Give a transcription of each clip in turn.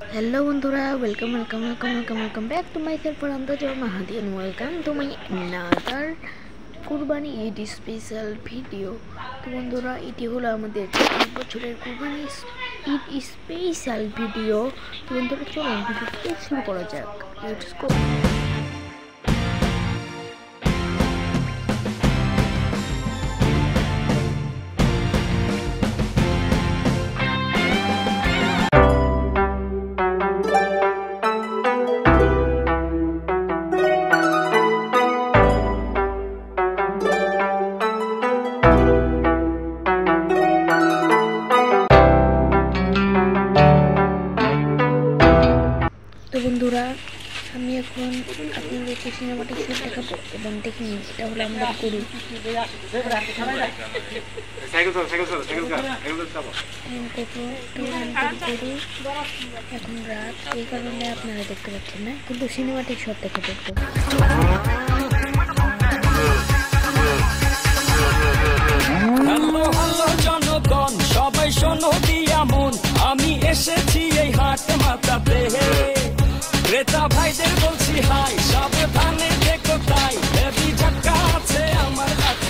Hello বন্ধুরা, welcome back to myself Antajo Mahadi and welcome to my another Qurbani Eid special video. তো বন্ধুরা, এটি হলো আমাদের 1 বছরের কুরবানি ঈদ স্পেশাল ভিডিও। তো বন্ধুরা, চলুন ভিডিওটি শুরু করা যাক। Let's go. তো বন্ধুরা, আমি এখন আপনাদেরকে সিনেমাটিক শট দেখাবো এবং দেখে নিন এটা হলো আমাদের গরু। এখন রাত, এই কারণে আপনারা দেখতে পাচ্ছেন না, কিন্তু সিনেমাটিক শট দেখাবো একটু। জনগণ সবাই শোনো দিয়া মন, আমি এসেছি এই হাট মাতাতে, ক্রেতা ভাইদের বলছি হাই, সাবধানে দেখো তাই, হেভি ঝাক্কা আছে আমার হাতে।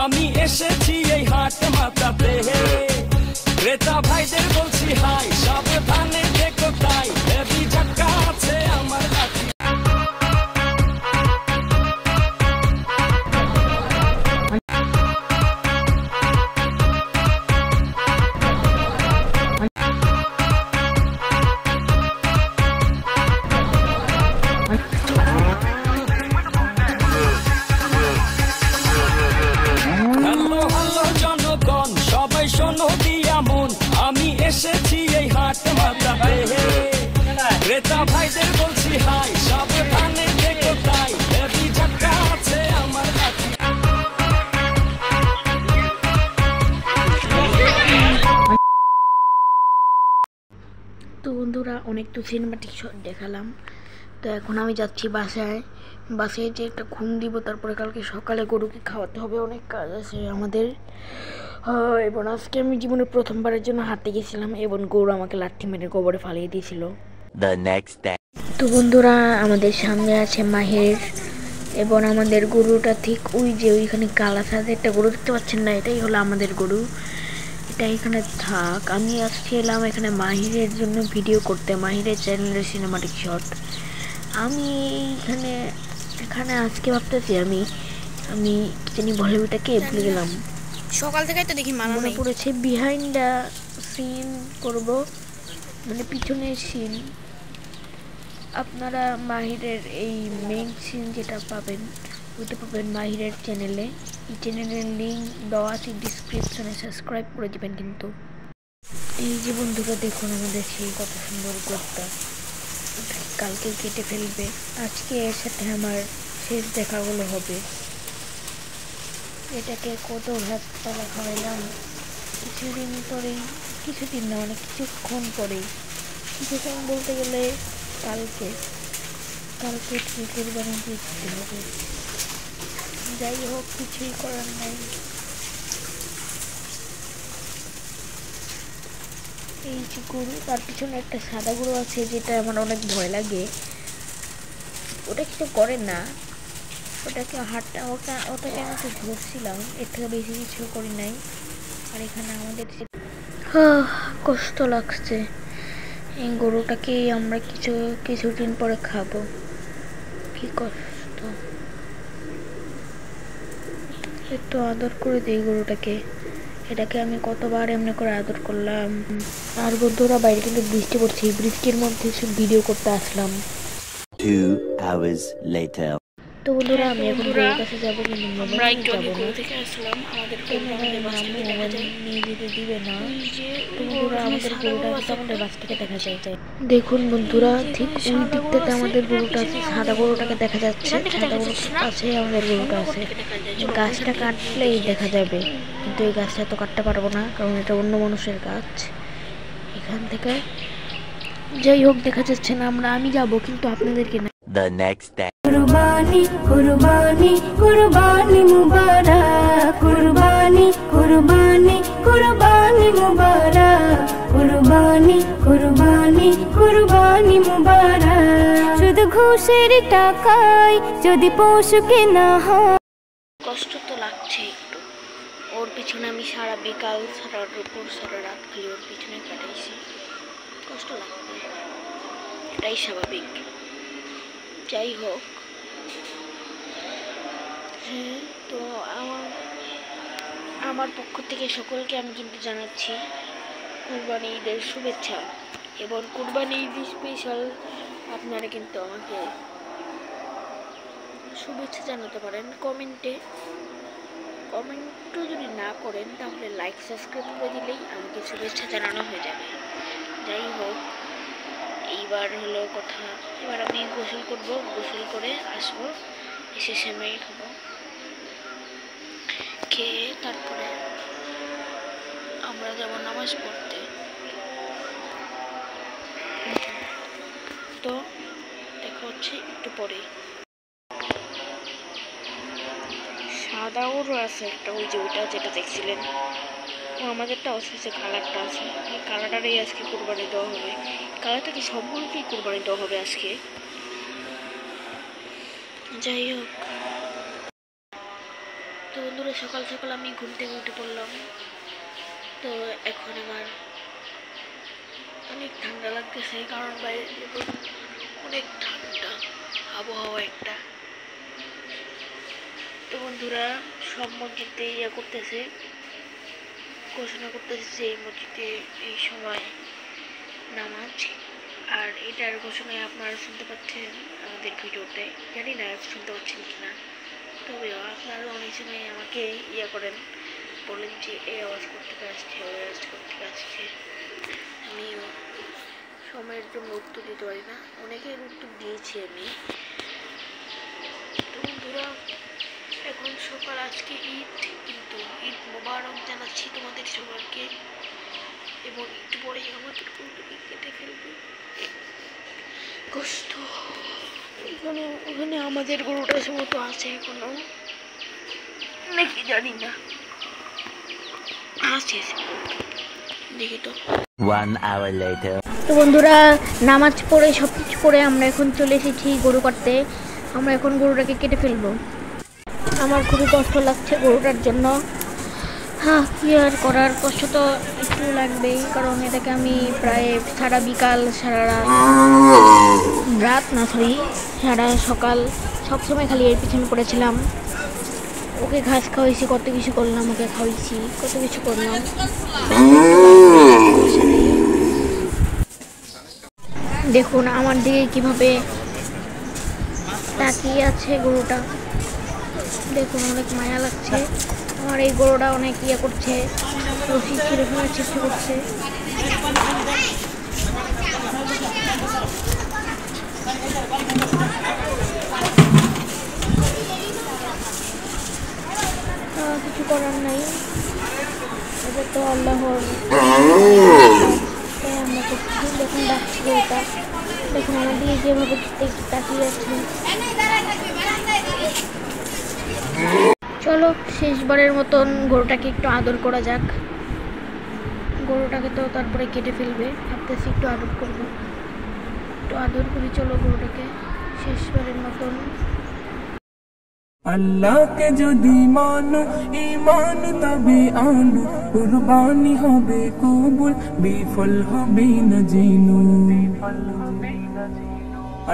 আমি এসেছি এই হাট মাতাতে, ক্রেতা ভাইদের বলছি হাই, সাবধানে দেখো তাই, হেভি ঝাক্কা আছে আমার হাতে। আমি এসেছি এই হাট মাতাতে, ক্রেতা ভাইদের বলছি হাই, সাবধানে দেখো তাই, হেভি ঝাক্কা আছে আমার হাতে। তো বন্ধুরা, অনেক তো সিনেমাটিক শট দেখালাম। তো এখন আমি যাচ্ছি বাসায় যে একটা ঘুম দিব, তারপরে কালকে সকালে গরুকে খাওয়াতে হবে, অনেক কাজ আছে আমাদের। এবং আজকে আমি জীবনে প্রথমবারের জন্য হাঁটতে গেছিলাম এবং গরু আমাকে লাঠি মেরে গোবরে ফালিয়ে দিয়েছিল। তো বন্ধুরা, আমাদের সামনে আছে মাহের এবং আমাদের গরুটা ঠিক ওই যে ওইখানে কালা সাথে একটা গরু দেখতে পাচ্ছেন না, এটাই হলো আমাদের গরু। এটা এখানে থাক। আমি আজকে এলাম এখানে মাহিরের জন্য ভিডিও করতে, মাহিরের চ্যানেলের সিনেমাটিক শট। আমি এখানে আজকে ভাবতেছি আমি কি জানি বলে ওইটাকে ভুলে গেলাম। সকাল থেকে তো দেখি মনে পড়েছে বিহাইন্ড দ্য সিন করব, মানে পিছনের সিন। আপনারা মাহিরের এই মেইন সিন যেটা পাবেন, ওইটা পাবেন মাহিরের চ্যানেলে। এই চ্যানেলের লিঙ্ক দেওয়া আছে ডিসক্রিপশনে, সাবস্ক্রাইব করে দেবেন কিন্তু। এই যে বন্ধুরা, দেখুন আমাদের সেই কত সুন্দর গোটটা, কালকে কেটে ফেলবে। আজকে এর সাথে আমার শেষ দেখাগুলো হবে। এটাকে কত ভাতপালা খাওয়াইলাম কিছুদিন না, মানে কিছুক্ষণ বলতে গেলে কালকে কুরবানি দিতে হবে। যাই হোক, কিছুই করার নাই। এই যে গরু, তার পিছনে একটা সাদা গরু আছে, যেটা আমার অনেক ভয় লাগে। ওটা কিছু করে না, ওটাকে ওটাকে আমি একটু ধরছিলাম, এর থেকে বেশি কিছু করি নাই। আর এখানে আমাদের কষ্ট লাগছে। এই গরুটাকে আমরা কিছুদিন পরে খাবো। কি কষ্ট, একটু আদর করে দিই গরুটাকে। এটাকে আমি কতবার এমনি করে আদর করলাম। আর বন্ধুরা, বাইরে কিন্তু বৃষ্টি পড়ছে, বৃষ্টির মধ্যে ভিডিও করতে আসলাম। 2 hours later. তো বন্ধুরা আমি এখন গরুর কাছে যাবো, কিন্তু আমরা একটু আগে যাবো গরু না, থেকে আসলাম, আমাদের কেন আমাদের বাস থেকে দেখা যায় নিয়ে যেতে দিবে না। ওই যে তো বন্ধুরা আমাদের সাদা গরুটা গরু কিন্তু আছে আমাদের একটা। বাস থেকে দেখা যায়। দেখুন বন্ধুরা, ঠিক যেখানে ওই সাদা গরু দিকটাতে আছে, আমাদের এটার গরুটা আছে, পিছনে সাদা আমাদের গরুটাকে দেখা যাচ্ছে, এখান থেকে সাদা দেখা গরুর যাচ্ছে না? কাছে আমাদের গরুটা অন্য আছে। কোথা থেকে দেখা যায়? চলো, গাছটা এখান থেকে কাটলেই দেখি দেখা আসি। যাবে, কিন্তু এই গাছটা তো কাটতে পারবো না, কারণ এটা অন্য মানুষের গাছ। এখান থেকে যাই হোক দেখা যাচ্ছে না, আমি যাবো, কিন্তু আপনাদেরকে না। The next day. कुर्बानी कुर्बानी कुर्बानी मुबारक कुर्बानी कुर्बानी कुर्बानी मुबारक कुर्बानी कुर्बानी कुर्बानी मुबारक शुद्ध घूसेर टाकाय যদি পশু কেনা হয় কষ্ট তো লাগছে একটু, ওর পিছনে আমি সারা বিকাল সারা দুপুর সারা রাত খালি ওর পিছনে কাটাইছি, কষ্ট লাগবে, এটাই স্বাভাবিক। যাই হোক, হ্যাঁ, তো আমার পক্ষ থেকে সকলকে আমি কিন্তু জানাচ্ছি কুরবানি ঈদের শুভেচ্ছা, এবং কুরবানি ঈদ স্পেশাল আপনারা কিন্তু আমাকে শুভেচ্ছা জানাতে পারেন কমেন্টও যদি না করেন তাহলে লাইক সাবস্ক্রাইব করে দিলেই আমাকে শুভেচ্ছা জানানো হয়ে যাবে। যাই হোক, এইবার হলো কথা, এবার আমি গোসল করব, গোসল করে আসবো, এসে সেমাই খাবো, খেয়ে তারপরে আমরা যাব নামাজ পড়তে। তো দেখা হচ্ছে একটু পরে। সাদা গরু আছে একটা, ওই যে ওইটা যেটা দেখছিলেন, ও আমাদেরটা অফিসে কালারটা আছে, এই কালারটারই আজকে কুরবানি দেওয়া হবে, কালারটাকে সবগুলোকেই কুরবানি দেওয়া হবে আজকে। যাই হোক, তো বন্ধুরা সকাল সকাল আমি ঘুম থেকে উঠে পড়লাম, তো এখন আমার অনেক ঠান্ডা লাগতেছে, কারণ বাইরে অনেক ঠান্ডা আবহাওয়া একটা। তো বন্ধুরা সব মসজিদে করতেছে, ঘোষণা করতেছে যে এই মসজিদে এই সময় নামাজ, আর এটার ঘোষণায় আপনারা শুনতে পাচ্ছেন আমাদের ভিডিওতে, জানি না শুনতে পাচ্ছেন কিনা, তবে আপনারা অনেক সময় আমাকে করেন, বলেন যে এই আওয়াজ করতে আসছে, ওই আওয়াজ করতে আসছে, আমিও সময়ের জন্য উত্তর দিতে পারি না, অনেকের উত্তর দিয়েছি আমি। তো বন্ধুরা এখন সকাল, আজকে ঈদ, কিন্তু ঈদ মোবারক জানাচ্ছি তোমাদের সবাইকে, এবং একটু পরে আমাদের গরুটাকে কেটে ফেলবে, কষ্ট। ওখানে আমাদের গরুটা মতো আছে এখনো নাকি জানি না, আছে দেখি তো। 1 hour later. তো বন্ধুরা নামাজ পড়ে সব কিছু করে আমরা এখন চলে এসেছি গরু কাটতে, আমরা এখন গরুটাকে কেটে ফেলবো। আমার খুবই কষ্ট লাগছে গরুটার জন্য, হ্যাঁ কি আর করার, কষ্ট তো একটু লাগবেই, কারণ এটাকে আমি প্রায় সারা বিকাল সারা রাত না সরি সারা সকাল সবসময় খালি এর পিছনে পড়েছিলাম, ওকে ঘাস খাওয়াইছি, কত কিছু করলাম, ওকে খাওয়াইছি, কত কিছু করলাম। দেখুন আমার দিকে কিভাবে তাকিয়ে আছে গরুটা, দেখুন অনেক মায়া লাগছে, আমার এই গরুটা অনেক করছে, রশি ছিঁড়ে ফেলার চেষ্টা করছে। কিছু করার নাই, এটা তো আল্লাহর, তাই আমরা করছি। দেখুন ডাকছি গরুটা, দেখুন আমার দিকে যেভাবে তাকিয়ে আছে। চলো শেষবারের মতন গরুটাকে একটু আদর করা যাক, গরুটাকে তো তারপরে কেটে ফেলবে, ভাবতেছি একটু আদর করবো, একটু আদর করি, চলো গরুটাকে শেষবারের মতন। আল্লাহকে যদি মানো ঈমান তবে আনো, কুরবানি হবে কবুল, বিফল হবে না জিনু।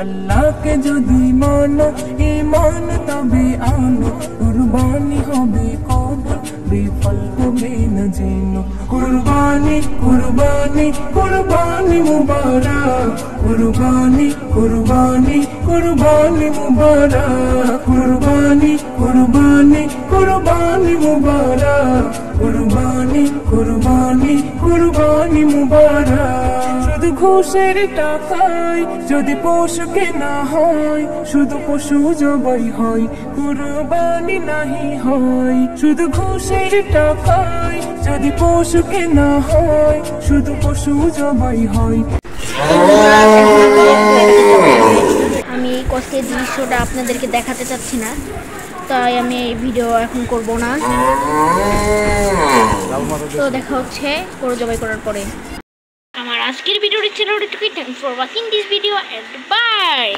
আল্লাহকে যদি মানো ঈমান তবে আনো, কুরবানি হবে কবুল, বিফল হবে না যেন। কুরবানি কুরবানি কুরবানি মুবারক, কুরবানি কুরবানি কুরবানি মুবারক, কুরবানি কুরবানি কুরবানি মুবারক, কুরবানি কুরবানি কুরবানি মুবারক। শুধু ঘুষের টাকায় যদি পশু কেনা হয়, শুধু পশু জবাই হয়, কুরবানি নাহি হয়। শুধু ঘুষের টাকায় যদি পশু কেনা হয়, শুধু পশু জবাই হয়। আমি এই কষ্টের দৃশ্যটা আপনাদেরকে দেখাতে চাচ্ছি না, তাই আমি এই ভিডিও এখন করব না। তো দেখা হচ্ছে গরু জবাই করার পরে। আমার আজকের ভিডিওটি ছিল thanks for watching this video and by.